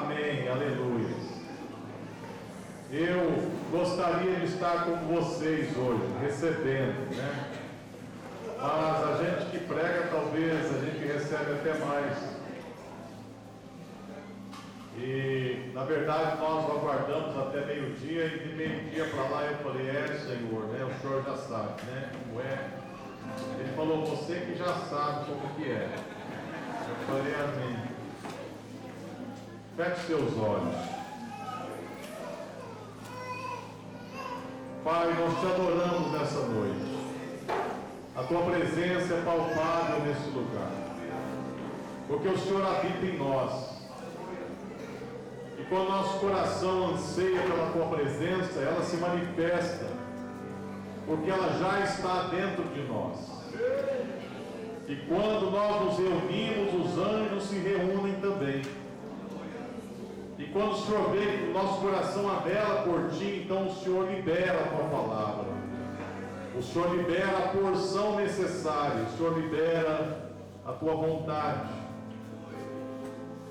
Amém, aleluia. Eu gostaria de estar com vocês hoje, recebendo, né? Mas a gente que prega, talvez a gente recebe até mais. E na verdade nós aguardamos até meio-dia, e de meio-dia para lá eu falei, Senhor, né? O Senhor já sabe, né? Como é? Ele falou, você que já sabe como que é. Eu falei, amém. Feche seus olhos. Pai, nós te adoramos nessa noite. A tua presença é palpável nesse lugar, porque o Senhor habita em nós. E quando nosso coração anseia pela tua presença, ela se manifesta, porque ela já está dentro de nós. E quando nós nos reunimos, os anjos se reúnem também. E quando o Senhor vê que o nosso coração anela por ti, então o Senhor libera a tua palavra. O Senhor libera a porção necessária. O Senhor libera a tua vontade.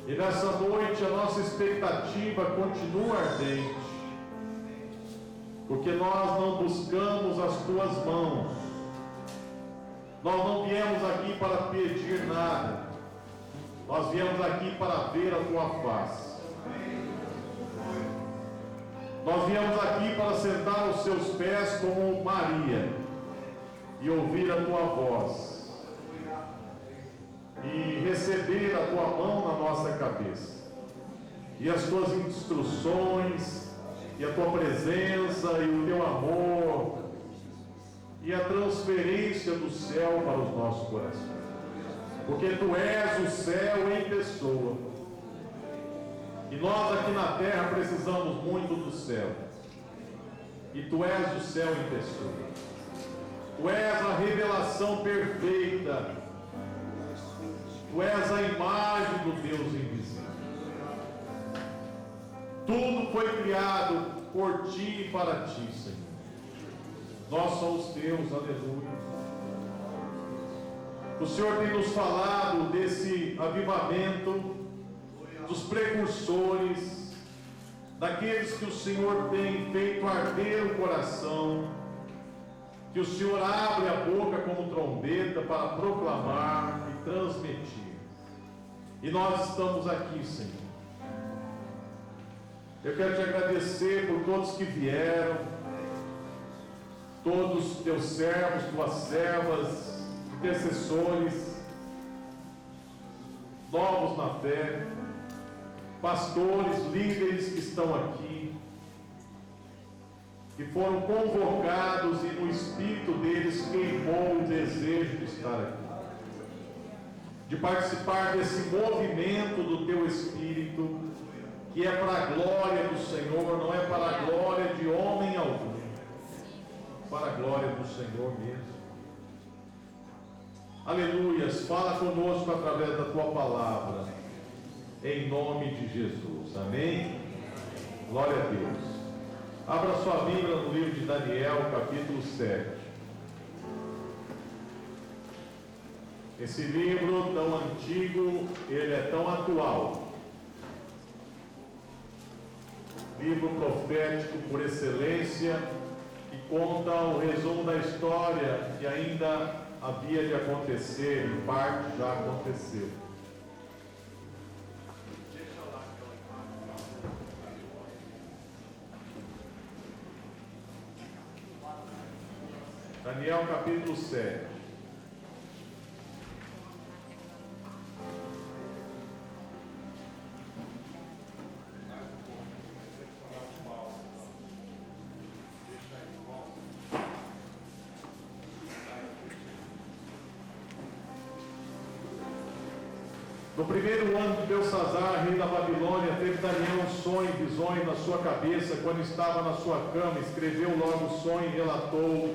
E nessa noite a nossa expectativa continua ardente, porque nós não buscamos as tuas mãos. Nós não viemos aqui para pedir nada. Nós viemos aqui para ver a tua face. Nós viemos aqui para sentar aos seus pés como Maria e ouvir a tua voz e receber a tua mão na nossa cabeça e as tuas instruções e a tua presença e o teu amor e a transferência do céu para os nossos corações, porque tu és o céu em pessoa. E nós aqui na terra precisamos muito do céu. E tu és o céu em pessoa. Tu és a revelação perfeita. Tu és a imagem do Deus invisível. Tudo foi criado por ti e para ti, Senhor. Nós somos teus, aleluia. O Senhor tem nos falado desse avivamento, dos precursores, daqueles que o Senhor tem feito arder o coração, que o Senhor abre a boca como trombeta para proclamar e transmitir. E nós estamos aqui, Senhor. Eu quero te agradecer por todos que vieram, todos teus servos, tuas servas, intercessores, novos na fé, pastores, líderes que estão aqui, que foram convocados e no espírito deles queimou o desejo de estar aqui, de participar desse movimento do teu espírito, que é para a glória do Senhor, não é para a glória de homem algum, para a glória do Senhor mesmo. Aleluias, fala conosco através da tua palavra, em nome de Jesus, amém? Glória a Deus. Abra sua Bíblia no livro de Daniel, capítulo 7. Esse livro tão antigo, ele é tão atual. Livro profético por excelência, que conta o resumo da história que ainda havia de acontecer, em parte já aconteceu. Daniel capítulo 7. No primeiro ano de Belsazar, rei da Babilônia, teve Daniel um sonho e visões na sua cabeça. Quando estava na sua cama, escreveu logo o sonho e relatou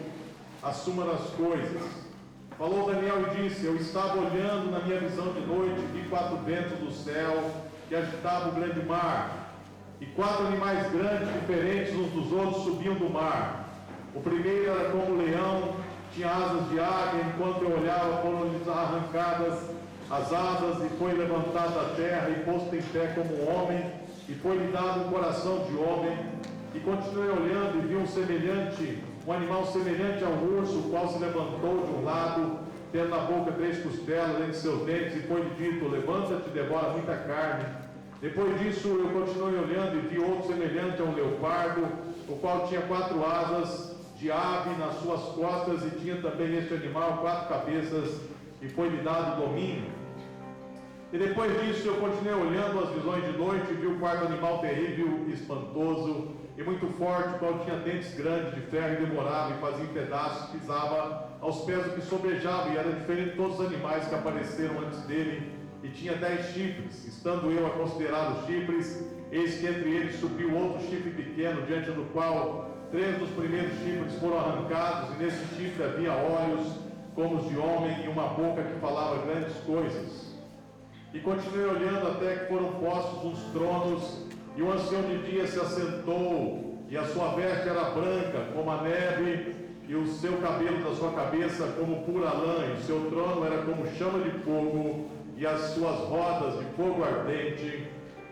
a suma das coisas. Falou Daniel e disse: eu estava olhando na minha visão de noite, vi 4 ventos do céu que agitavam o grande mar, e 4 animais grandes, diferentes uns dos outros, subiam do mar. O primeiro era como um leão, tinha asas de águia. Enquanto eu olhava, foram-lhes arrancadas as asas, e foi levantado da terra e posto em pé como um homem. e foi-lhe dado um coração de homem, e continuei olhando e vi um animal semelhante ao urso, o qual se levantou de um lado, tendo na boca 3 costelas entre seus dentes, e foi-lhe dito: levanta-te e devora muita carne. Depois disso eu continuei olhando e vi outro semelhante a um leopardo, o qual tinha 4 asas de ave nas suas costas, e tinha também este animal 4 cabeças, e foi-lhe dado domínio. E depois disso eu continuei olhando as visões de noite, e vi o 4º animal terrível, espantoso e muito forte, o qual tinha dentes grandes de ferro, e demorava e fazia em pedaços, pisava aos pés o que sobejava, e era diferente de todos os animais que apareceram antes dele, e tinha 10 chifres. Estando eu a considerar os chifres, eis que entre eles subiu outro chifre pequeno, diante do qual 3 dos primeiros chifres foram arrancados, e nesse chifre havia olhos como os de homem, e uma boca que falava grandes coisas. E continuei olhando até que foram postos uns tronos, e o ancião de dia se assentou, e a sua veste era branca como a neve, e o seu cabelo da sua cabeça como pura lã, e o seu trono era como chama de fogo, e as suas rodas de fogo ardente,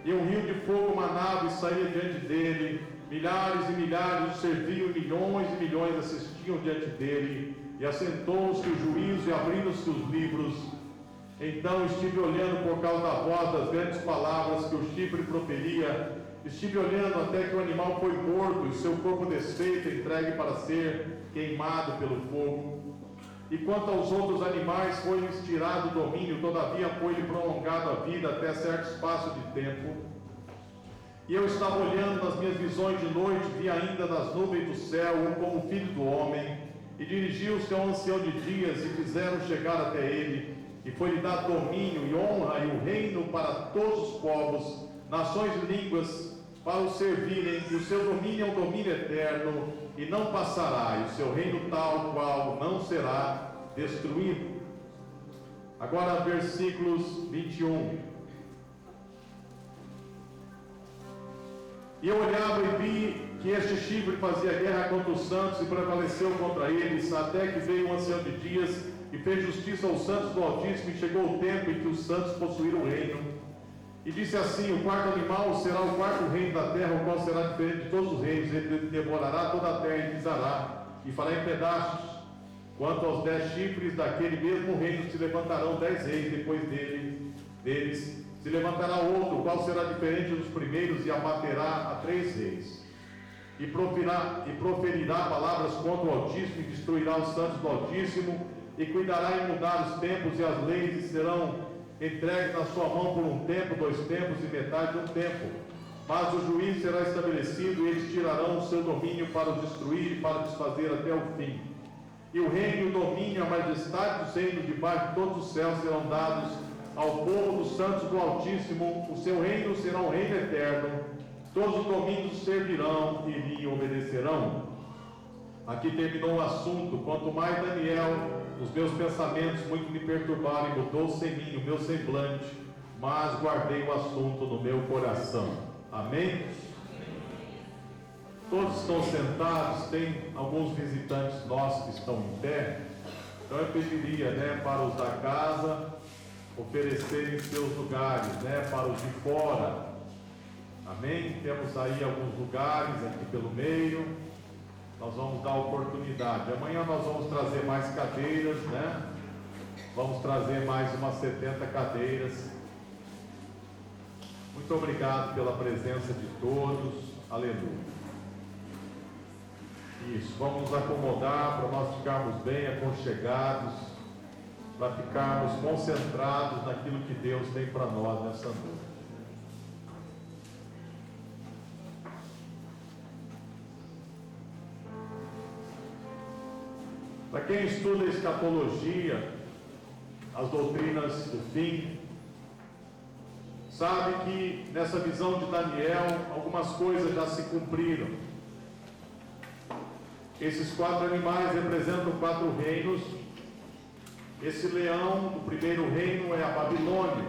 e um rio de fogo manava e saía diante dele. Milhares e milhares o serviam, e milhões assistiam diante dele, e assentou-se o juízo e abriram-se os livros. Então estive olhando por causa da voz das grandes palavras que o chifre proferia. Estive olhando até que o animal foi morto, e o seu corpo desfeito, entregue para ser queimado pelo fogo. E quanto aos outros animais, foi-lhes tirado o domínio, todavia foi-lhe prolongado a vida até certo espaço de tempo. E eu estava olhando nas minhas visões de noite, vi ainda nas nuvens do céu um como filho do homem, e dirigiu-se ao ancião de dias, e fizeram chegar até ele. E foi-lhe dado domínio e honra e o reino para todos os povos, nações e línguas, para o servirem, e o seu domínio é um domínio eterno, e não passará, e o seu reino tal qual não será destruído. Agora versículos 21. E eu olhava e vi que este chifre fazia guerra contra os santos, e prevaleceu contra eles, até que veio um ancião de dias, e fez justiça aos santos do Altíssimo, e chegou o tempo em que os santos possuíram o reino. E disse assim: o 4º animal será o 4º reino da terra, o qual será diferente de todos os reinos. Ele devorará toda a terra e pisará, e fará em pedaços. Quanto aos 10 chifres daquele mesmo reino, se levantarão 10 reis depois deles. Se levantará outro, o qual será diferente dos primeiros, e abaterá a 3 reis. E proferirá palavras contra o Altíssimo, e destruirá os santos do Altíssimo, e cuidará em mudar os tempos e as leis, e serão entregues na sua mão por um tempo, 2 tempos e metade de um tempo. Mas o juízo será estabelecido, e eles tirarão o seu domínio para o destruir e para desfazer até o fim. E o reino e o domínio, a majestade dos reinos debaixo de todos os céus serão dados ao povo dos santos do Altíssimo. O seu reino será um reino eterno. Todos os domínios servirão e lhe obedecerão. Aqui terminou o assunto. Quanto mais Daniel, os meus pensamentos muito me perturbaram, e mudou-se em mim o meu semblante, mas guardei o assunto no meu coração. Amém? Todos estão sentados, tem alguns visitantes nossos que estão em pé, então eu pediria, para os da casa oferecerem seus lugares, para os de fora. Amém? Temos aí alguns lugares aqui pelo meio. Nós vamos dar oportunidade. Amanhã nós vamos trazer mais cadeiras, Vamos trazer mais umas 70 cadeiras. Muito obrigado pela presença de todos. Aleluia. Isso, vamos nos acomodar para nós ficarmos bem aconchegados, para ficarmos concentrados naquilo que Deus tem para nós nessa noite. Para quem estuda escatologia, as doutrinas do fim, sabe que nessa visão de Daniel, algumas coisas já se cumpriram. Esses 4 animais representam 4 reinos. Esse leão do primeiro reino é a Babilônia,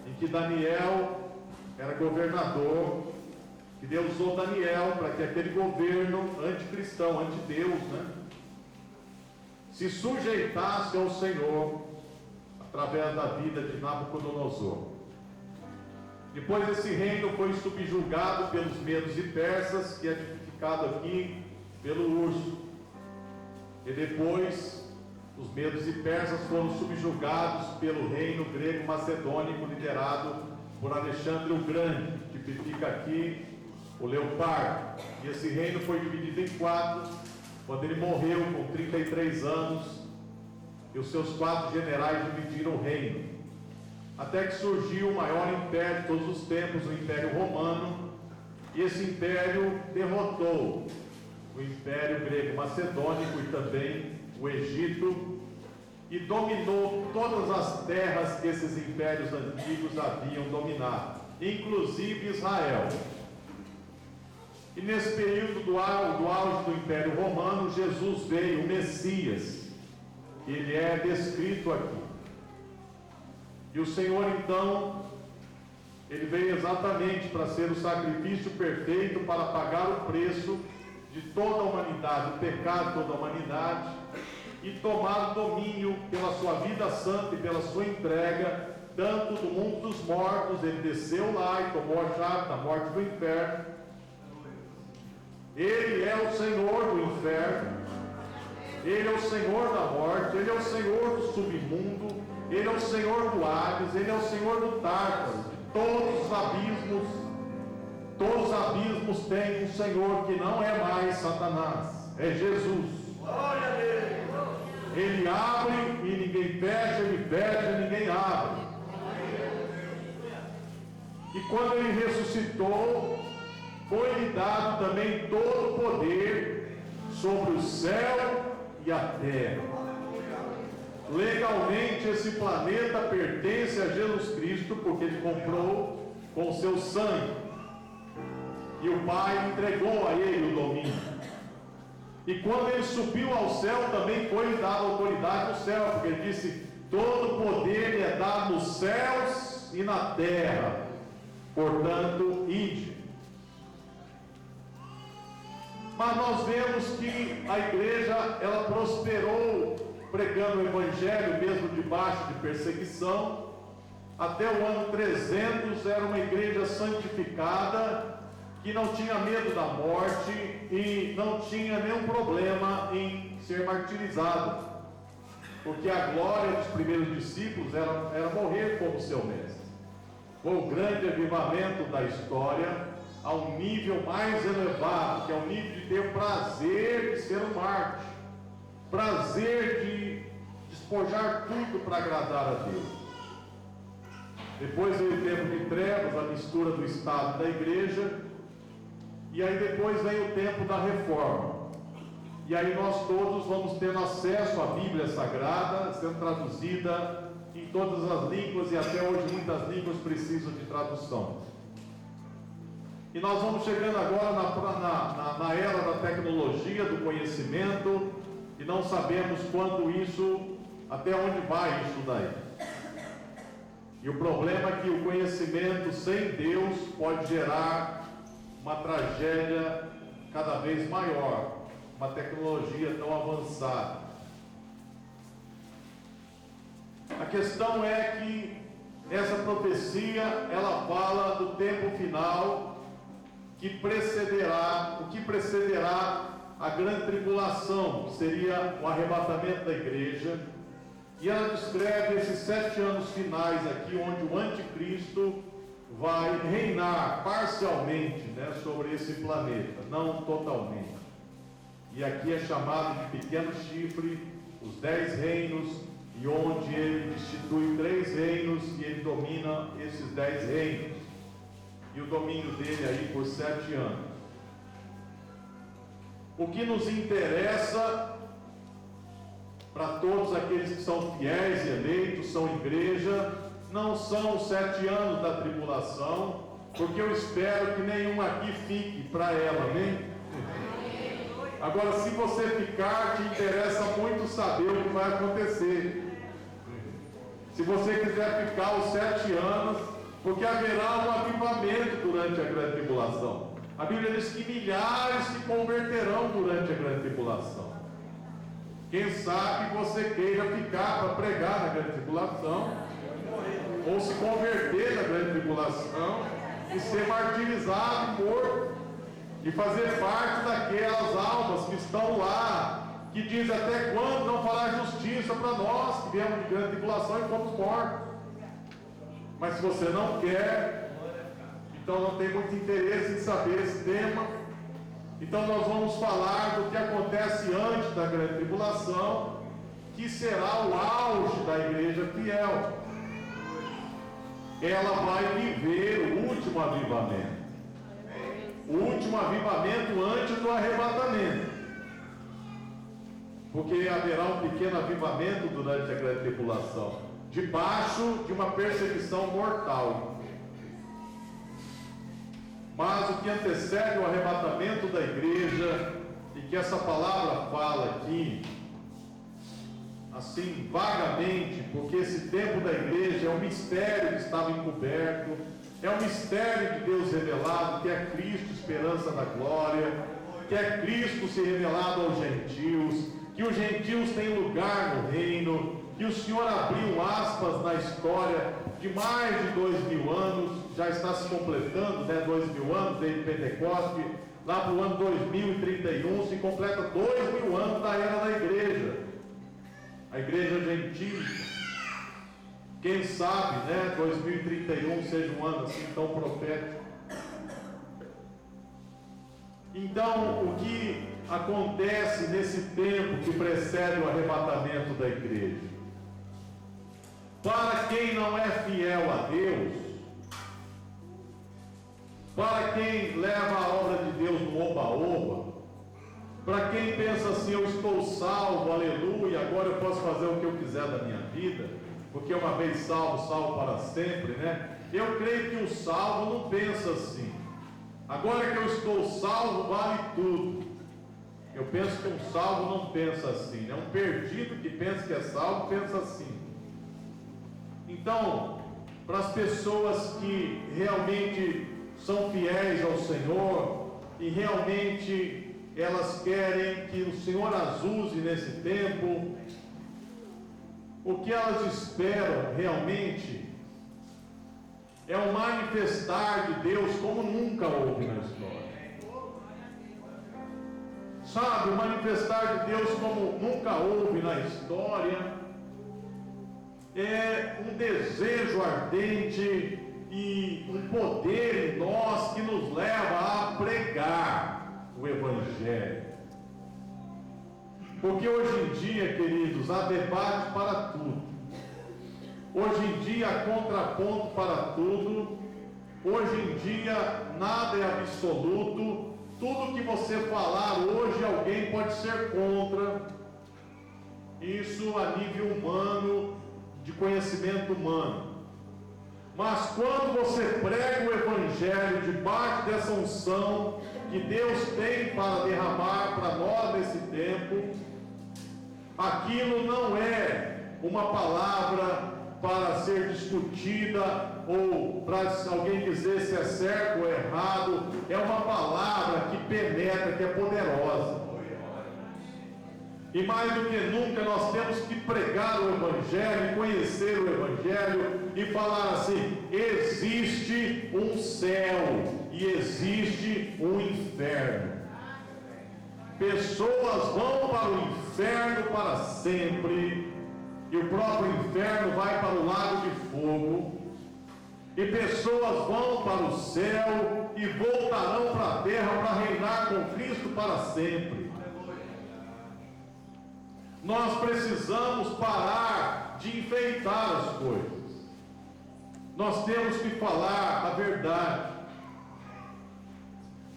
em que Daniel era governador, e Deus usou Daniel para que aquele governo anticristão, antideus, se sujeitasse ao Senhor através da vida de Nabucodonosor. Depois esse reino foi subjugado pelos medos e persas, que é tipificado aqui pelo urso. E depois os medos e persas foram subjugados pelo reino grego macedônico, liderado por Alexandre o Grande, que tipifica aqui o leopardo. E esse reino foi dividido em 4, quando ele morreu com 33 anos, e os seus 4 generais dividiram o reino. Até que surgiu o maior império de todos os tempos, o Império Romano, e esse império derrotou o Império Grego Macedônico e também o Egito, e dominou todas as terras que esses impérios antigos haviam dominado, inclusive Israel. E nesse período do auge do Império Romano, Jesus veio, o Messias, que ele é descrito aqui. E o Senhor então, ele veio exatamente para ser o sacrifício perfeito, para pagar o preço de toda a humanidade, o pecado de toda a humanidade, e tomar o domínio pela sua vida santa e pela sua entrega, tanto do mundo dos mortos. Ele desceu lá e tomou a chave da morte do inferno. Ele é o Senhor do inferno, ele é o Senhor da morte, ele é o Senhor do submundo, ele é o Senhor do Hades, ele é o Senhor do Tártaro, de todos os abismos. Todos os abismos têm um Senhor que não é mais Satanás, é Jesus. Glória a Deus. Ele abre e ninguém fecha, ele fecha e ninguém abre. E quando ele ressuscitou, foi-lhe dado também todo o poder sobre o céu e a terra. Legalmente esse planeta pertence a Jesus Cristo, porque ele comprou com seu sangue, e o Pai entregou a ele o domínio. E quando ele subiu ao céu, também foi dada autoridade no céu, porque ele disse: todo poder lhe é dado nos céus e na terra, portanto, ide. Mas nós vemos que a igreja, ela prosperou pregando o evangelho, mesmo debaixo de perseguição. Até o ano 300 era uma igreja santificada, que não tinha medo da morte e não tinha nenhum problema em ser martirizado, porque a glória dos primeiros discípulos era morrer como seu mestre. Foi o grande avivamento da história, a um nível mais elevado, que é o nível de ter prazer de ser um mártir, prazer de despojar tudo para agradar a Deus. Depois veio o tempo de trevas, a mistura do Estado e da igreja, e aí depois vem o tempo da reforma. E aí nós todos vamos tendo acesso à Bíblia Sagrada, sendo traduzida em todas as línguas, e até hoje muitas línguas precisam de tradução. E nós vamos chegando agora na era da tecnologia, do conhecimento, e não sabemos quando isso, até onde vai isso daí. E o problema é que o conhecimento sem Deus pode gerar uma tragédia cada vez maior, uma tecnologia tão avançada. A questão é que essa profecia, ela fala do tempo final, o que precederá a grande tribulação, que seria o arrebatamento da igreja. E ela descreve esses 7 anos finais aqui, onde o anticristo vai reinar parcialmente, sobre esse planeta, não totalmente. E aqui é chamado de pequeno chifre, os 10 reinos, e onde ele institui 3 reinos e ele domina esses 10 reinos. E o domínio dele aí por 7 anos. O que nos interessa para todos aqueles que são fiéis e eleitos, são igreja, não são os 7 anos da tribulação, porque eu espero que nenhum aqui fique para ela, amém? Agora, se você ficar, te interessa muito saber o que vai acontecer. Se você quiser ficar os 7 anos, porque haverá um avivamento durante a grande tribulação. A Bíblia diz que milhares se converterão durante a grande tribulação. Quem sabe você queira ficar para pregar na grande tribulação, ou se converter na grande tribulação. tribulação e ser martirizado e morto, e fazer parte daquelas almas que estão lá, que diz até quando não fará justiça para nós, que viemos de grande tribulação e fomos mortos. Mas se você não quer, então não tem muito interesse em saber esse tema, então nós vamos falar do que acontece antes da grande tribulação, que será o auge da igreja fiel. Ela vai viver o último avivamento. O último avivamento antes do arrebatamento. Porque haverá um pequeno avivamento durante a grande tribulação, debaixo de uma perseguição mortal. Mas o que antecede o arrebatamento da igreja, e que essa palavra fala aqui, assim vagamente, porque esse tempo da igreja é um mistério que estava encoberto, é um mistério de Deus revelado, que é Cristo, esperança da glória, que é Cristo se revelado aos gentios, que os gentios têm lugar no reino, que o Senhor abriu aspas na história de mais de 2000 anos, já está se completando, 2000 anos desde Pentecoste, lá para o ano 2031 se completa 2000 anos da era da igreja, a igreja gentil. Quem sabe, 2031 seja um ano assim tão profético. Então, o que acontece nesse tempo que precede o arrebatamento da igreja? Para quem não é fiel a Deus, para quem leva a obra de Deus no oba-oba, para quem pensa assim, eu estou salvo, aleluia, agora eu posso fazer o que eu quiser da minha vida, porque uma vez salvo, salvo para sempre, Eu creio que o salvo não pensa assim. Agora que eu estou salvo, vale tudo. Eu penso que um salvo não pensa assim, Um perdido que pensa que é salvo, pensa assim. Então, para as pessoas que realmente são fiéis ao Senhor, e realmente elas querem que o Senhor as use nesse tempo, o que elas esperam realmente é um manifestar de Deus como nunca houve na história. Sabe, o manifestar de Deus como nunca houve na história é um desejo ardente e um poder em nós que nos leva a pregar o Evangelho. Porque hoje em dia, queridos, há debate para tudo. Hoje em dia há contraponto para tudo. Hoje em dia nada é absoluto. Tudo que você falar hoje, alguém pode ser contra. Isso a nível humano, de conhecimento humano. Mas quando você prega o Evangelho debaixo dessa unção que Deus tem para derramar para nós nesse tempo, aquilo não é uma palavra para ser discutida ou para alguém dizer se é certo ou errado. É uma palavra que penetra, que é poderosa. E mais do que nunca nós temos que pregar o Evangelho, conhecer o Evangelho e falar assim: existe um céu e existe um inferno. Pessoas vão para o inferno para sempre, e o próprio inferno vai para o lago de fogo, e pessoas vão para o céu e voltarão para a terra para reinar com Cristo para sempre. Nós precisamos parar de enfeitar as coisas. Nós temos que falar a verdade.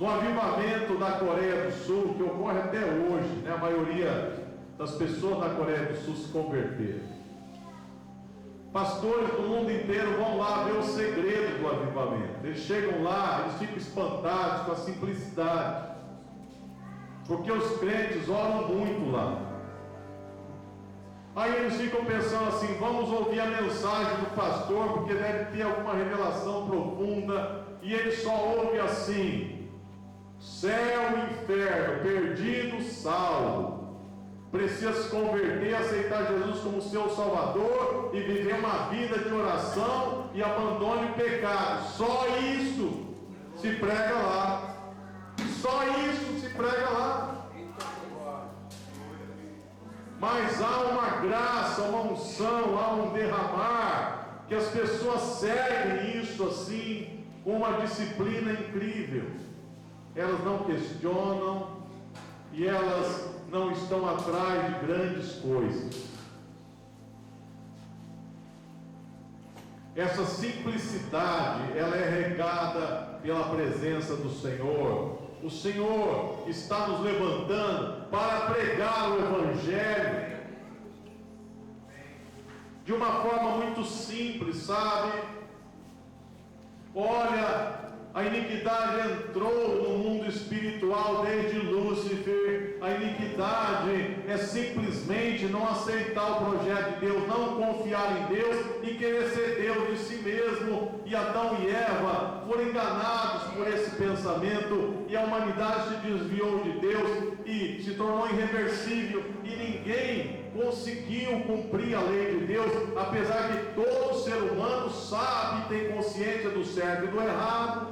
No avivamento da Coreia do Sul, que ocorre até hoje, a maioria das pessoas na Coreia do Sul se converteram. Pastores do mundo inteiro vão lá ver o segredo do avivamento. Eles chegam lá, eles ficam espantados com a simplicidade, porque os crentes oram muito lá. Aí eles ficam pensando assim: vamos ouvir a mensagem do pastor, porque deve ter alguma revelação profunda, e ele só ouve assim: céu e inferno, perdido, salvo. precisa se converter, aceitar Jesus como seu Salvador e viver uma vida de oração e abandone o pecado. Só isso se prega lá. Só isso se prega lá. Mas há uma graça, uma unção, há um derramar, que as pessoas seguem isso assim, com uma disciplina incrível. Elas não questionam e elas não estão atrás de grandes coisas. Essa simplicidade, ela é regada pela presença do Senhor. O Senhor está nos levantando para pregar o Evangelho de uma forma muito simples, sabe? Olha, a iniquidade entrou no mundo espiritual desde Lúcifer. A iniquidade é simplesmente não aceitar o projeto de Deus, não confiar em Deus e querer ser Deus de si mesmo. E Adão e Eva foram enganados por esse pensamento, e a humanidade se desviou de Deus e se tornou irreversível, e ninguém conseguiu cumprir a lei de Deus, apesar que todo ser humano sabe e tem consciência do certo e do errado.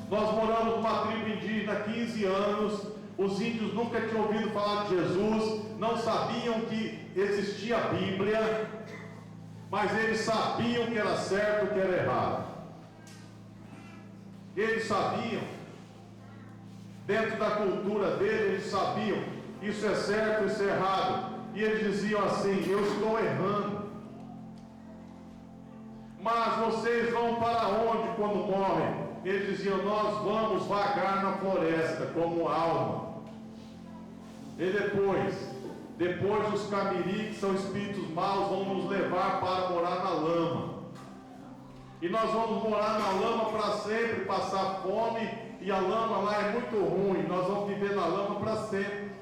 Nós moramos numa tribo indígena há 15 anos, os índios nunca tinham ouvido falar de Jesus, não sabiam que existia a Bíblia, mas eles sabiam que era certo e que era errado. Eles sabiam, dentro da cultura deles, eles sabiam, isso é certo, isso é errado, e eles diziam assim: eu estou errando. Mas vocês vão para onde quando morrem? Eles diziam: nós vamos vagar na floresta como alma. E depois os camiri, que são espíritos maus, vão nos levar para morar na lama. E nós vamos morar na lama para sempre, passar fome, e a lama lá é muito ruim, nós vamos viver na lama para sempre.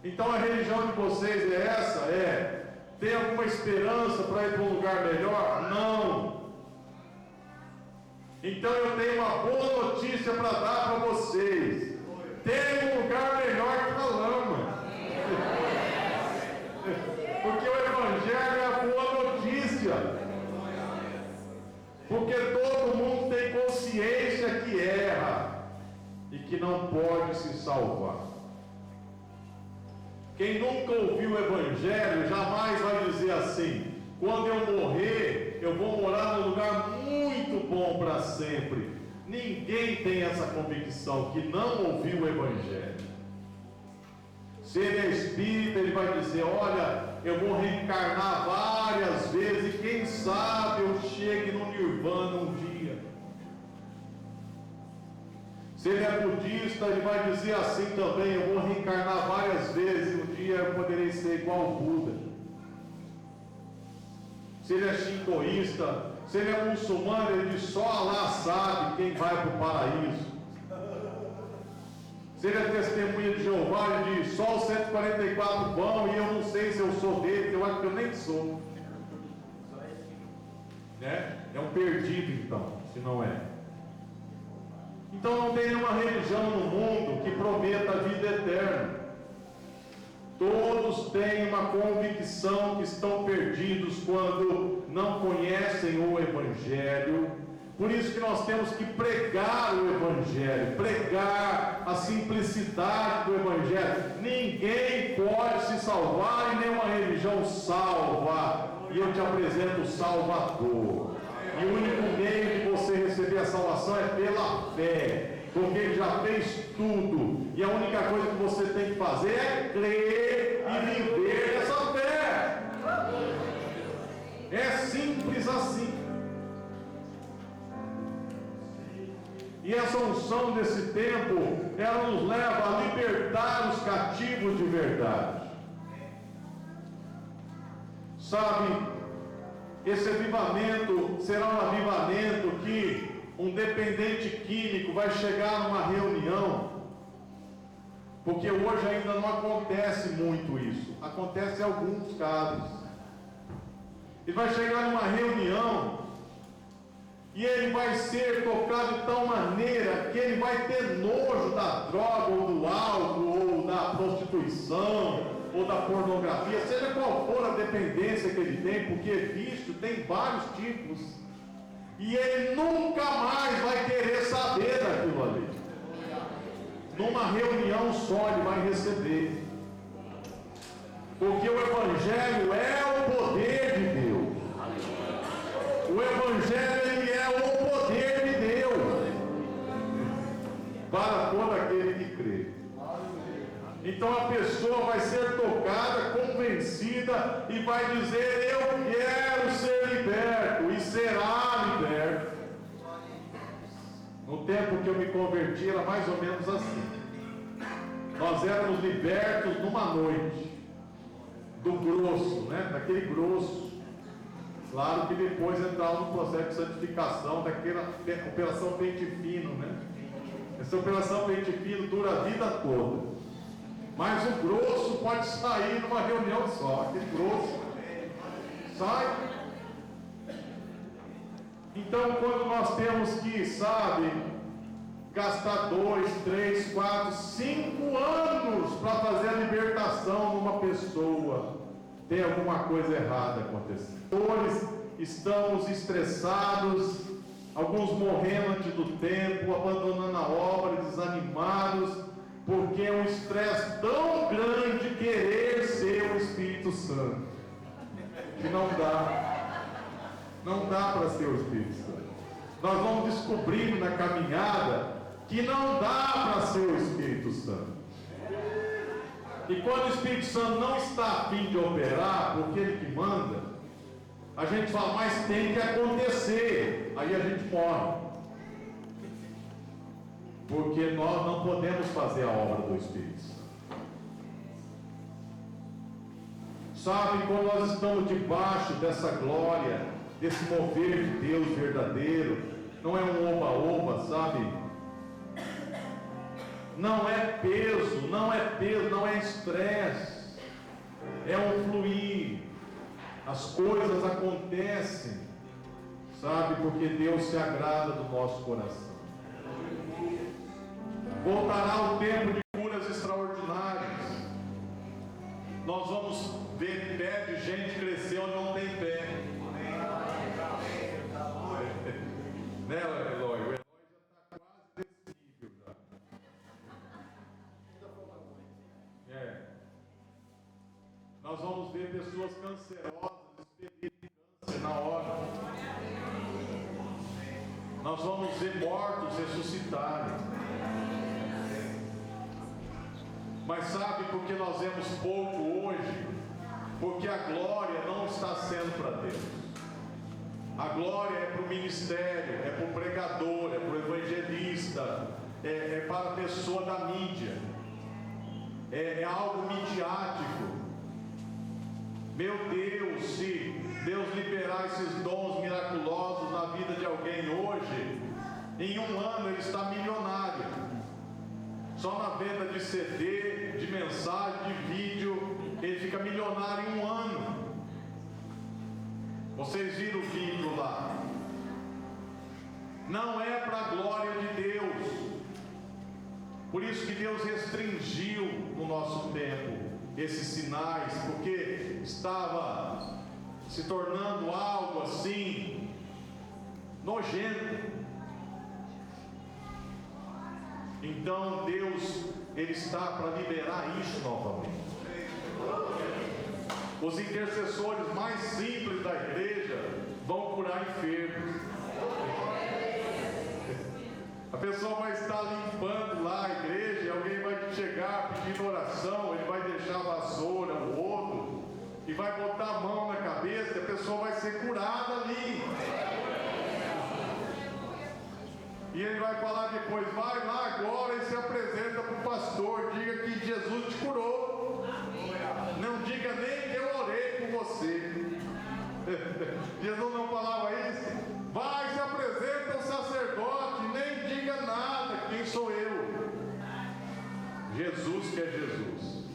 Então a religião de vocês é essa? Tem alguma esperança para ir para um lugar melhor? Não. Então eu tenho uma boa notícia para dar para vocês. Tem um lugar melhor que a lama. Porque o Evangelho é a boa notícia. Porque todo mundo tem consciência que erra e que não pode se salvar. Quem nunca ouviu o Evangelho jamais vai dizer assim: quando eu morrer, eu vou morar num lugar muito bom para sempre. Ninguém tem essa convicção que não ouviu o Evangelho. Se ele é espírita, ele vai dizer: olha, eu vou reencarnar várias vezes e quem sabe eu chegue no Nirvana um dia. Se ele é budista, ele vai dizer assim também: eu vou reencarnar várias vezes e um dia eu poderei ser igual ao Buda. Se ele é shintoísta, se ele é muçulmano, ele diz: só Allah sabe quem vai para o paraíso. Se ele é testemunha de Jeová, ele diz: só os 144 vão e eu não sei se eu sou dele, eu acho que eu nem sou. Né? É um perdido então, se não é. Então não tem nenhuma religião no mundo que prometa a vida eterna. Todos têm uma convicção que estão perdidos quando não conhecem o Evangelho. Por isso que nós temos que pregar o Evangelho, pregar a simplicidade do Evangelho. Ninguém pode se salvar e nenhuma religião salva. E eu te apresento o Salvador. E o único meio de você receber a salvação é pela fé, porque Ele já fez tudo. E a única coisa que você tem que fazer é crer e viver essa fé. É simples assim. E essa unção desse tempo, ela nos leva a libertar os cativos de verdade. Sabe, esse avivamento será um avivamento que um dependente químico vai chegar numa reunião, porque hoje ainda não acontece muito isso, acontece em alguns casos. Ele vai chegar numa reunião e ele vai ser tocado de tal maneira que ele vai ter nojo da droga ou do álcool ou ou da prostituição, ou da pornografia, seja qual for a dependência que ele tem, porque vício tem vários tipos, e ele nunca mais vai querer saber daquilo ali. Numa reunião só ele vai receber, porque o Evangelho é o poder de Deus. O Evangelho, ele é o poder de Deus para todo aquele que crê. Então a pessoa vai ser tocada, convencida e vai dizer: eu quero ser liberto, e será liberto. No tempo que eu me converti era mais ou menos assim. Nós éramos libertos numa noite, do grosso, né? Daquele grosso. Claro que depois entrava no processo de santificação, daquela operação pente fino, né? Essa operação pente fino dura a vida toda. Mas o grosso pode sair numa reunião só. Aquele grosso sai. Então, quando nós temos que, sabe, gastar 2, 3, 4, 5 anos para fazer a libertação numa pessoa, tem alguma coisa errada acontecendo. Estamos estressados, alguns morrendo antes do tempo, abandonando a obra, desanimados, porque é um estresse tão grande querer ser o Espírito Santo, que não dá para ser o Espírito Santo. Nós vamos descobrindo na caminhada que não dá para ser o Espírito Santo. E quando o Espírito Santo não está a fim de operar, porque ele que manda, a gente fala: mas tem que acontecer. Aí a gente morre, porque nós não podemos fazer a obra do Espírito Santo. Sabe, quando nós estamos debaixo dessa glória, desse mover de Deus verdadeiro, não é um oba-oba, sabe? Não é peso, não é estresse, é um fluir. As coisas acontecem, sabe, porque Deus se agrada do nosso coração. Voltará o tempo de curas extraordinárias. Nós vamos ver pé de gente crescer onde não tem pé. Né, Eloy? O Eloy já está quase desse nível já. Nós vamos ver pessoas cancerosas expelirem câncer na hora. Nós vamos ver mortos ressuscitarem. Mas sabe por que nós vemos pouco hoje? Porque a glória não está sendo para Deus. A glória é para o ministério, é para o pregador, é para o evangelista, é para a pessoa da mídia, é algo midiático. Meu Deus, se Deus liberar esses dons miraculosos na vida de alguém hoje, em um ano ele está milionário. Só na venda de CD, de mensagem, de vídeo, ele fica milionário em um ano. Vocês viram o vídeo lá? Não é para a glória de Deus. Por isso que Deus restringiu no nosso tempo esses sinais, porque estava se tornando algo assim nojento. Então Deus, ele está para liberar isso novamente. Os intercessores mais simples da igreja vão curar enfermos. A pessoa vai estar limpando lá a igreja e alguém vai chegar pedindo oração, ele vai deixar a vassoura, o rodo, e vai botar a mão na cabeça e a pessoa vai ser curada ali. E ele vai falar depois: vai lá agora e se apresenta para o pastor, diga que Jesus te curou. Não diga nem que eu orei por você. Jesus não falava isso? Vai, se apresenta ao sacerdote, nem diga nada, quem sou eu? Jesus que é Jesus.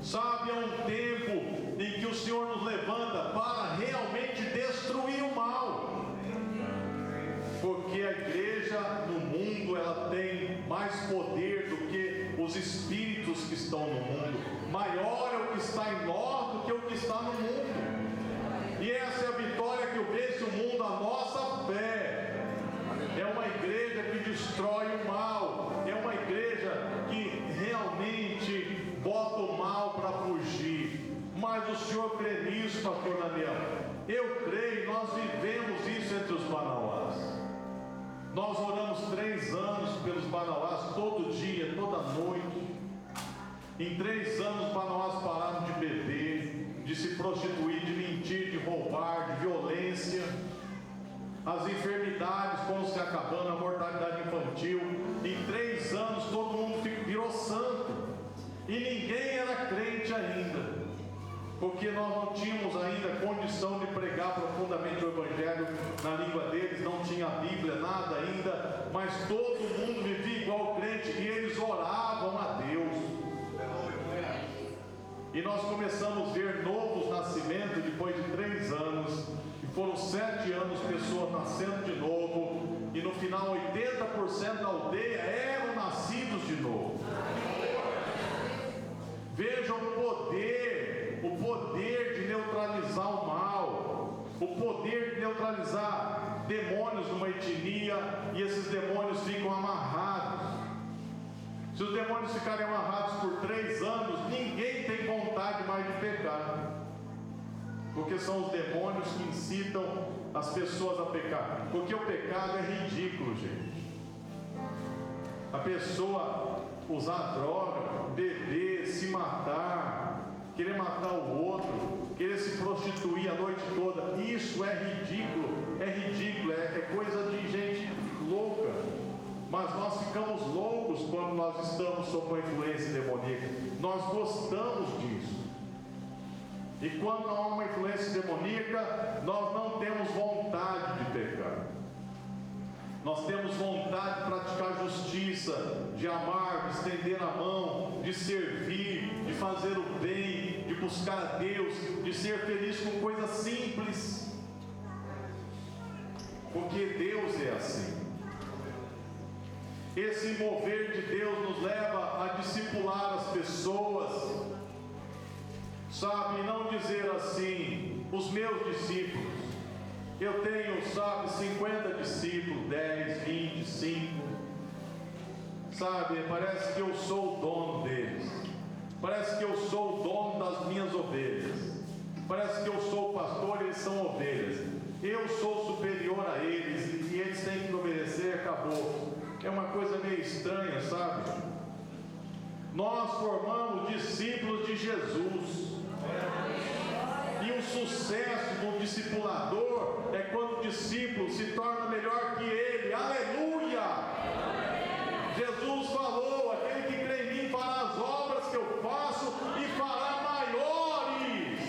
Sabe, é um tempo em que o Senhor nos levanta para realmente destruir o mal. Porque a igreja no mundo, ela tem mais poder está no mundo. E essa é a vitória que vence o mundo, a nossa fé. É uma igreja que destrói o mal. É uma igreja que realmente bota o mal para fugir. Mas o senhor crê nisso, pastor Daniel? Eu creio, nós vivemos isso entre os Manauás. Nós oramos 3 anos pelos Manauás, todo dia, toda noite. Em 3 anos, os Manauás pararam de beber, de se prostituir, de mentir, de roubar, de violência. As enfermidades foram se acabando, a mortalidade infantil. Em 3 anos, todo mundo virou santo. E ninguém era crente ainda, porque nós não tínhamos ainda condição de pregar profundamente o Evangelho na língua deles, não tinha a Bíblia, nada ainda, mas todo mundo vivia igual crente e eles oravam a Deus. E nós começamos a ver novos nascimentos depois de 3 anos, e foram 7 anos pessoas nascendo de novo, e no final 80% da aldeia eram nascidos de novo. Vejam o poder de neutralizar o mal, o poder de neutralizar demônios numa etnia, e esses demônios ficam amarrados. Se os demônios ficarem amarrados por 3 anos, ninguém tem vontade mais de pecar, porque são os demônios que incitam as pessoas a pecar, porque o pecado é ridículo, gente. A pessoa usar droga, beber, se matar, querer matar o outro, querer se prostituir a noite toda, isso é ridículo, é coisa de gente louca. Mas nós ficamos loucos quando nós estamos sob a influência demoníaca. Nós gostamos disso. E quando não há uma influência demoníaca, nós não temos vontade de pecar. Nós temos vontade de praticar justiça, de amar, de estender a mão, de servir, de fazer o bem, de buscar a Deus, de ser feliz com coisas simples. Porque Deus é assim. Esse mover de Deus nos leva a discipular as pessoas, sabe, e não dizer assim, os meus discípulos. Eu tenho, 50 discípulos, 10, 25, parece que eu sou o dono deles, parece que eu sou o dono das minhas ovelhas, parece que eu sou o pastor e eles são ovelhas, eu sou superior a eles e eles têm que me obedecer, acabou. É uma coisa meio estranha, sabe? Nós formamos discípulos de Jesus. E o sucesso do discipulador é quando o discípulo se torna melhor que ele. Aleluia! Jesus falou: aquele que crê em mim fará as obras que eu faço e fará maiores.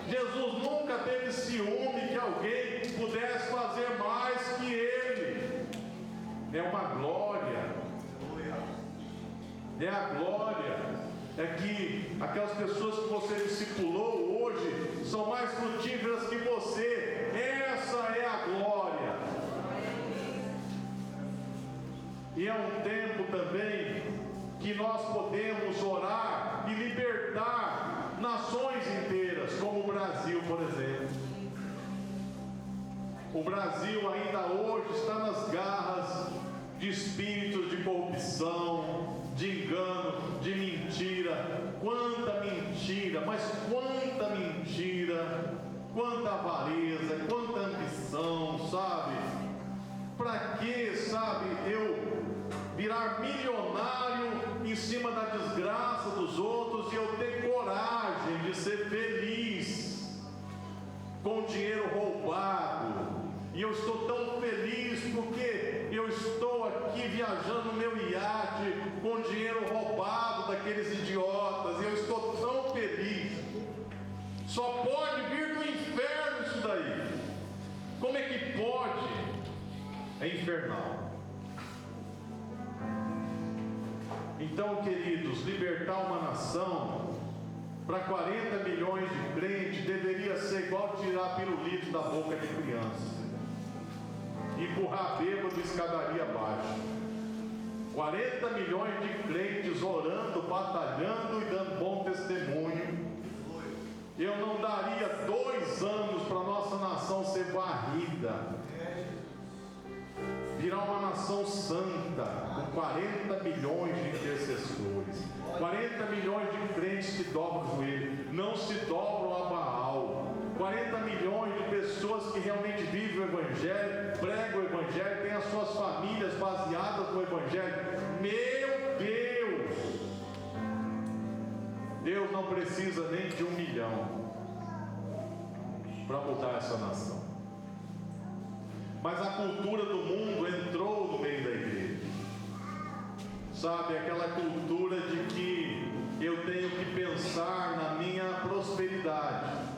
Jesus nunca teve ciúme que alguém pudesse fazer mais que ele. É uma glória. É a glória. É que aquelas pessoas que você discipulou hoje são mais frutíferas que você. Essa é a glória. E é um tempo também que nós podemos orar e libertar nações inteiras, como o Brasil, por exemplo. O Brasil ainda hoje está nas garras de espíritos de corrupção, de engano, de mentira. Quanta mentira, mas quanta mentira, quanta avareza, quanta ambição, sabe? Para que, eu virar milionário em cima da desgraça dos outros e eu ter coragem de ser feliz com dinheiro roubado? E eu estou tão feliz porque eu estou aqui viajando no meu iate com dinheiro roubado daqueles idiotas, e eu estou tão feliz. Só pode vir do inferno isso daí. Como é que pode? É infernal. Então, queridos, libertar uma nação para 40 milhões de crentes deveria ser igual tirar pirulito da boca de criança, empurrar bêbado de escadaria abaixo. 40 milhões de crentes orando, batalhando e dando bom testemunho, vida. Virá uma nação santa, com 40 milhões de intercessores, 40 milhões de crentes que dobram o joelho, não se dobram a Baal, 40 milhões de pessoas que realmente vivem o Evangelho, pregam o Evangelho, têm as suas famílias baseadas no Evangelho. Meu Deus! Deus não precisa nem de 1 milhão para mudar essa nação. Mas a cultura do mundo entrou no meio da igreja. Sabe, aquela cultura de que eu tenho que pensar na minha prosperidade.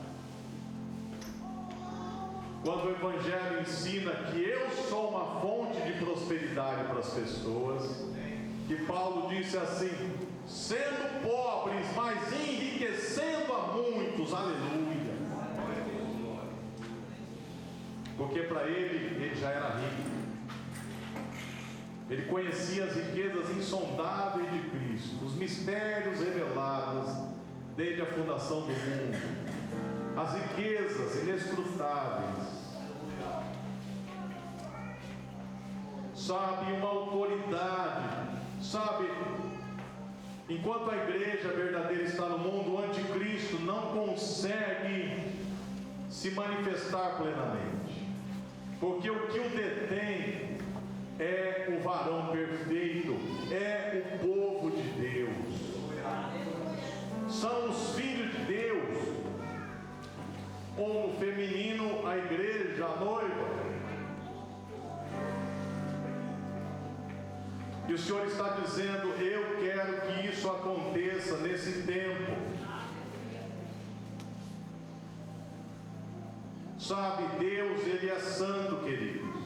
Quando o Evangelho ensina que eu sou uma fonte de prosperidade para as pessoas, que Paulo disse assim: sendo pobres, mas enriquecendo a muitos, aleluia. Porque para ele já era rico. Ele conhecia as riquezas insondáveis de Cristo, os mistérios revelados desde a fundação do mundo, as riquezas inescrutáveis. Sabe, uma autoridade. Sabe, enquanto a igreja verdadeira está no mundo, o anticristo não consegue se manifestar plenamente. Porque o que o detém é o varão perfeito, é o povo de Deus, são os filhos de Deus, ou no feminino, a igreja, a noiva. E o Senhor está dizendo: eu quero que isso aconteça nesse tempo. Sabe, Deus, Ele é santo, queridos.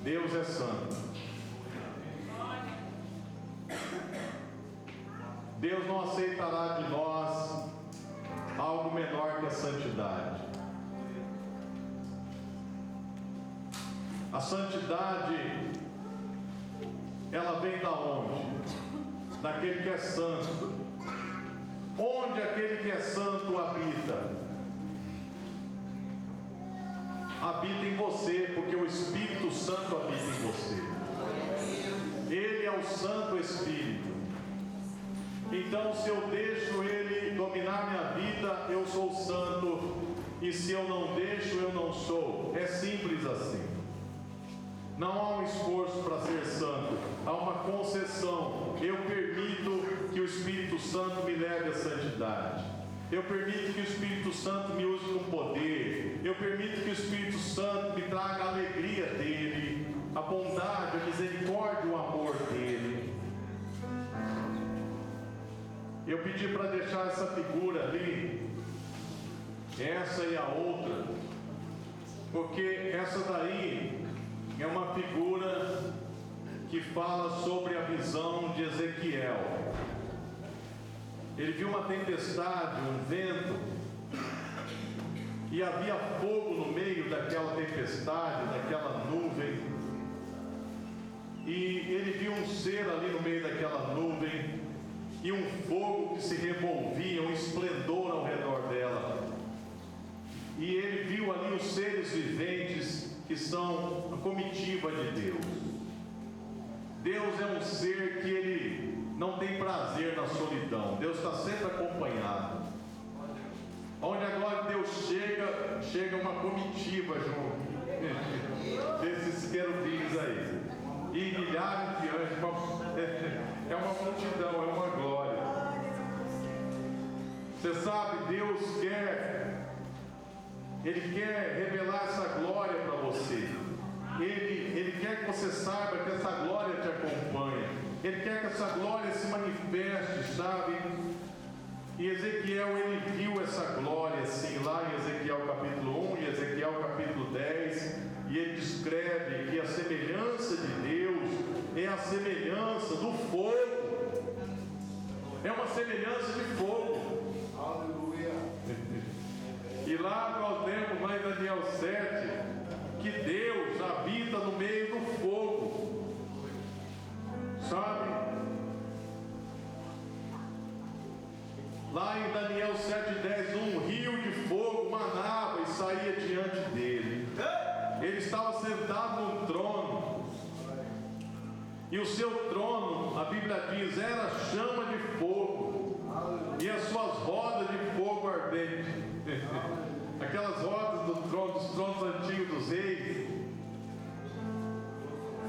Deus é santo. Deus não aceitará de nós algo menor que a santidade. A santidade, ela vem da onde? Daquele que é santo. Onde aquele que é santo habita? Habita em você, porque o Espírito Santo habita em você. Ele é o Santo Espírito. Então, se eu deixo Ele dominar minha vida, eu sou santo. E se eu não deixo, eu não sou. É simples assim. Não há um esforço para ser santo, há uma concessão. Eu permito que o Espírito Santo me leve à santidade. Eu permito que o Espírito Santo me use com poder. Eu permito que o Espírito Santo me traga a alegria dele, a bondade, a misericórdia, o amor dele. Eu pedi para deixar essa figura ali, essa e a outra, porque essa daí é uma figura que fala sobre a visão de Ezequiel. Ele viu uma tempestade, um vento, e havia fogo no meio daquela tempestade, daquela nuvem, e ele viu um ser ali no meio daquela nuvem, e um fogo que se revolvia, um esplendor ao redor dela, e ele viu ali os seres viventes que são a comitiva de Deus. Deus é um ser que ele não tem prazer na solidão. Deus está sempre acompanhado. Onde a glória de Deus chega, chega uma comitiva junto desses querubins aí, e milhares de anjos. É uma multidão, é uma glória. Você sabe, Deus Ele quer revelar essa glória para você. Ele quer que você saiba que essa glória te acompanha. Ele quer que essa glória se manifeste, sabe? E Ezequiel, ele viu essa glória assim, lá em Ezequiel capítulo 1 e Ezequiel capítulo 10. E ele descreve que a semelhança de Deus é a semelhança do fogo. É uma semelhança de fogo. Aleluia. E lá nós vemos, lá em Daniel 7, que Deus habita no meio do fogo, sabe? Lá em Daniel 7:10, um rio de fogo manava e saía diante dele. Ele estava sentado num trono, e o seu trono, a Bíblia diz, era chama de fogo, e as suas rodas de fogo ardente. Aquelas rodas dos tronos antigos dos reis.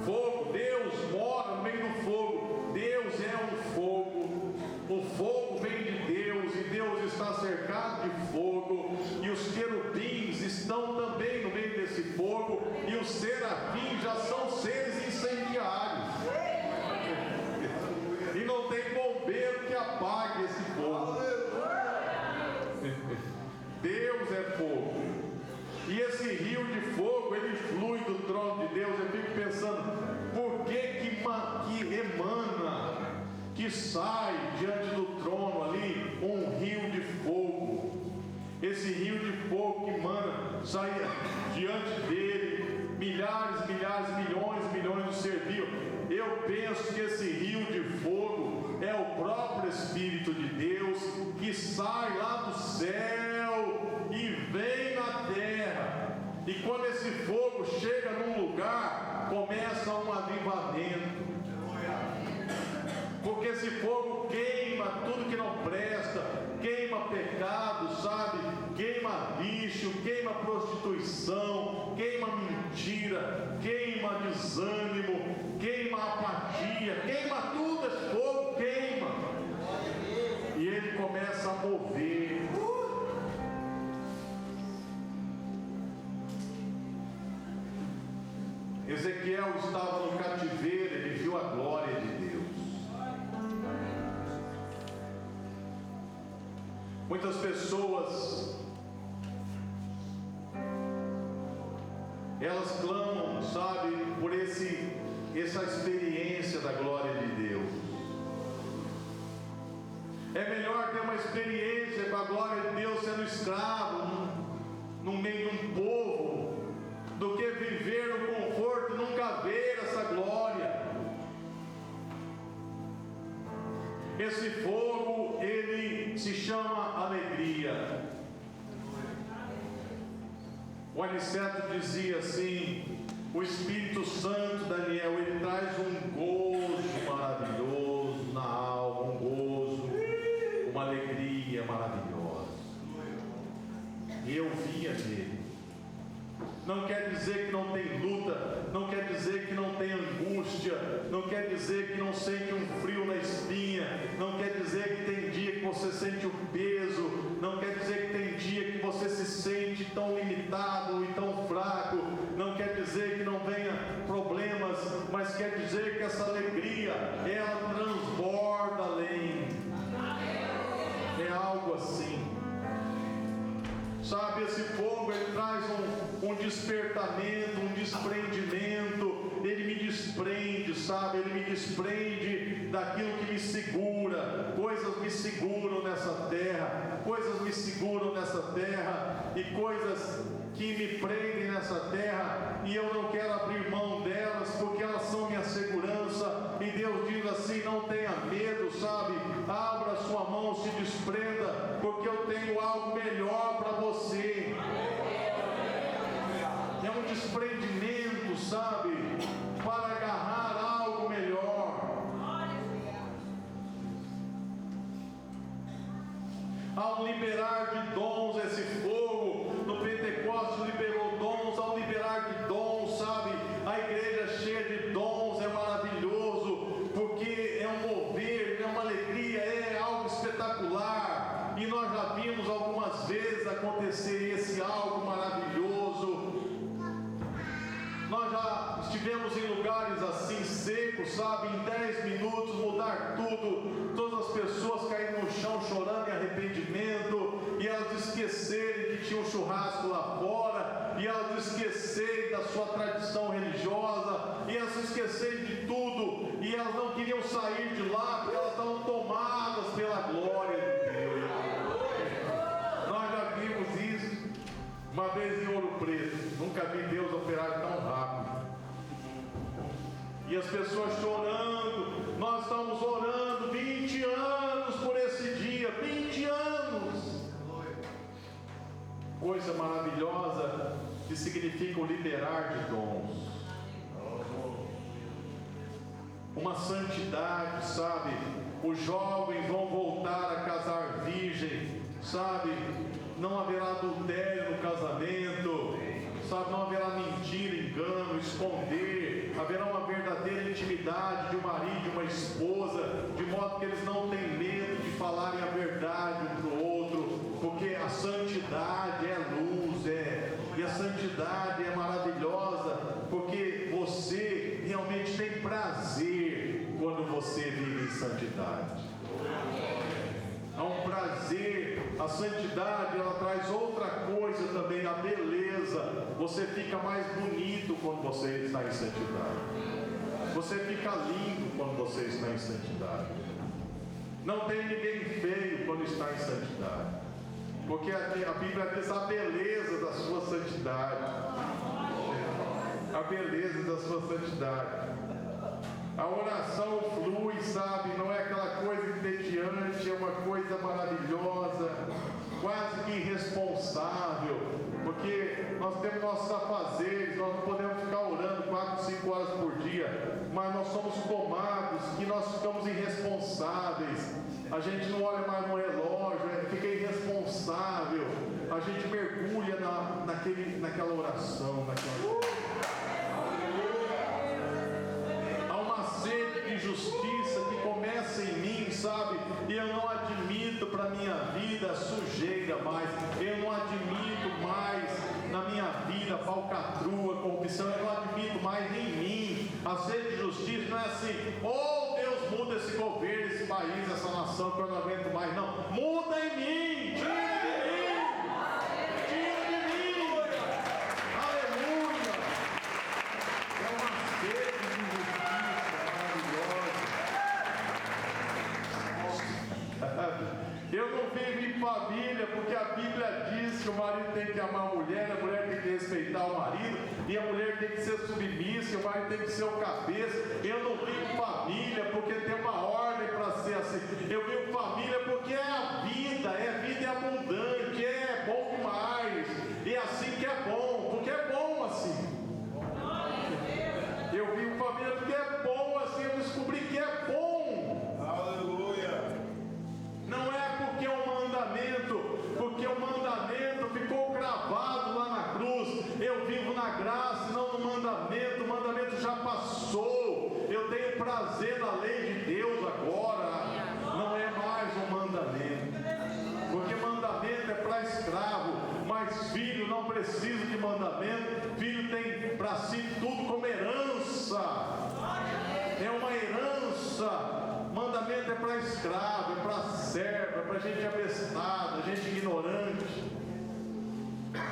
Fogo, Deus mora no meio do fogo. Deus é um fogo. O fogo vem de Deus, e Deus está cercado de fogo, e os querubins estão também no meio desse fogo, e os serafins já são seres incendiários, e não tem bombeiro que apague esse fogo. Deus é fogo, e esse rio de fogo, ele flui do trono de Deus. Eu fico pensando, por que emana, que sai diante do trono ali um rio de fogo? Esse rio de fogo que emana, sai diante dele, milhares, milhares, milhões de ser vivos. Eu penso que esse rio de fogo é o próprio Espírito de Deus, que sai lá do céu e vem na terra. E quando esse fogo chega num lugar, começa um avivamento. Porque esse fogo queima tudo que não presta, queima pecado, sabe? Queima lixo, queima prostituição, queima mentira, queima desânimo, queima apatia, queima tudo. Esse fogo queima, e ele começa a mover. Ezequiel estava no cativeiro, ele viu a glória de Deus. Muitas pessoas, elas clamam, sabe, por essa experiência da glória de Deus. É melhor ter uma experiência com a glória de Deus sendo escravo no meio de um povo, do que viver no conforto e nunca ver essa glória. Esse fogo, ele se chama alegria. O Aniceto dizia assim: o Espírito Santo, Daniel, ele traz um gozo maravilhoso na alma, um gozo, uma alegria maravilhosa. E eu via nele. Não quer dizer que não tem luta, não quer dizer que não tem angústia, não quer dizer que não sente um frio na espinha, não quer dizer que tem dia que você sente o peso, não quer dizer que tem dia que você se sente tão limitado e tão fraco, não quer dizer que não venha problemas, mas quer dizer que essa alegria, ela transborda além. É algo assim. Sabe, esse fogo, ele traz um despertamento, um desprendimento. Ele me desprende, sabe, ele me desprende daquilo que me segura. Coisas me seguram nessa terra, coisas me seguram nessa terra, e coisas que me prendem nessa terra, e eu não quero abrir mão delas, porque elas são minha segurança. E Deus diz assim: não tenha medo, sabe, abra sua mão, se desprenda, porque eu tenho algo melhor para você. É um desprendimento, sabe, para agarrar algo melhor. Ao liberar de dons esse fogo, no Pentecostes liberou dons. Ao liberar de dons, sabe, a igreja cheia de dons é maravilhoso, porque é um mover, é uma alegria, é algo espetacular. E nós já vimos algumas vezes acontecer esse algo maravilhoso. Nós já estivemos em lugares assim secos, sabe, em 10 minutos mudar tudo, todas as pessoas caírem no chão chorando em arrependimento, e elas esquecerem que tinha um churrasco lá fora, e elas esquecerem da sua tradição religiosa, e elas esquecerem de tudo, e elas não queriam sair de lá, porque elas estavam tomadas pela glória de Deus. Nós já vimos isso uma vez em Ouro Preto. Nunca vi Deus operar tão rápido. E as pessoas chorando. Nós estamos orando 20 anos por esse dia. 20 anos. coisa maravilhosa que significa o liberar de dons. Uma santidade, sabe? Os jovens vão voltar a casar virgem, sabe? Não haverá adultério no casamento, sabe? Não haverá mentira, engano, esconder. Haverá uma verdadeira intimidade de um marido e uma esposa, de modo que eles não têm medo de falarem a verdade um para o outro, porque a santidade é luz, e a santidade é maravilhosa, porque você realmente tem prazer quando você vive em santidade. Há um prazer. A santidade, ela traz outra coisa também, a beleza. Você fica mais bonito quando você está em santidade. Você fica lindo quando você está em santidade. Não tem ninguém feio quando está em santidade, porque a Bíblia diz a beleza da sua santidade. A beleza da sua santidade. A oração flui, sabe? Não é aquela coisa entediante, é uma coisa maravilhosa, quase que irresponsável, porque nós temos nossos afazeres, nós não podemos ficar orando 4, 5 horas por dia, mas nós somos tomados e nós ficamos irresponsáveis. A gente não olha mais no relógio, fica irresponsável. A gente mergulha naquela oração, de justiça que começa em mim, sabe? E eu não admito para minha vida sujeira mais, eu não admito mais na minha vida falcatrua, corrupção, eu não admito mais em mim. A sede de justiça não é assim: oh Deus, muda esse governo, esse país, essa nação que eu não aguento mais. Não, muda em mim, tira de mim. Eu não vivo em família, porque a Bíblia diz que o marido tem que amar a mulher tem que respeitar o marido, e a mulher tem que ser submissa, e o marido tem que ser o cabeça. Eu não vivo em família porque tem uma ordem para ser assim. Eu vivo em família porque é a vida abundante, é bom demais, e é assim que é bom, porque é bom assim. Eu vivo em família porque é bom assim, eu descobri que é bom. Aleluia. Não é porque é um mandamento, porque o mandamento ficou gravado lá na cruz. Eu vivo na graça, não no mandamento. O mandamento já passou. Eu tenho prazer na lei de Deus agora. Não é mais um mandamento, porque mandamento é para escravo, mas filho não precisa de mandamento. Filho tem para si tudo como herança. É uma herança. Mandamento é para escravo, é para servo, é para gente abestada, gente ignorante.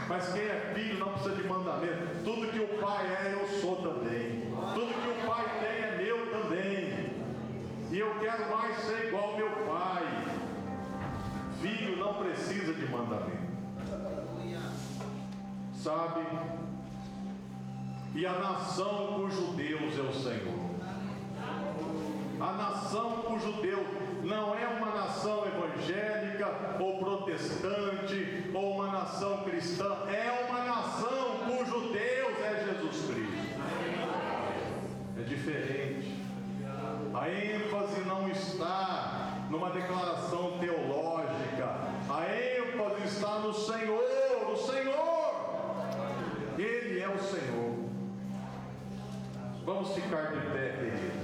Mas quem é filho não precisa de mandamento. Tudo que o pai é, eu sou também. Tudo que o pai tem é meu também. E eu quero mais ser igual ao meu pai. Filho não precisa de mandamento. Sabe? E a nação cujo Deus é o Senhor. A nação cujo Deus não é uma nação evangélica ou protestante ou uma nação cristã, é uma nação cujo Deus é Jesus Cristo. É diferente. A ênfase não está numa declaração teológica, a ênfase está no Senhor. O Senhor, Ele é o Senhor. Vamos ficar de pé, queridos.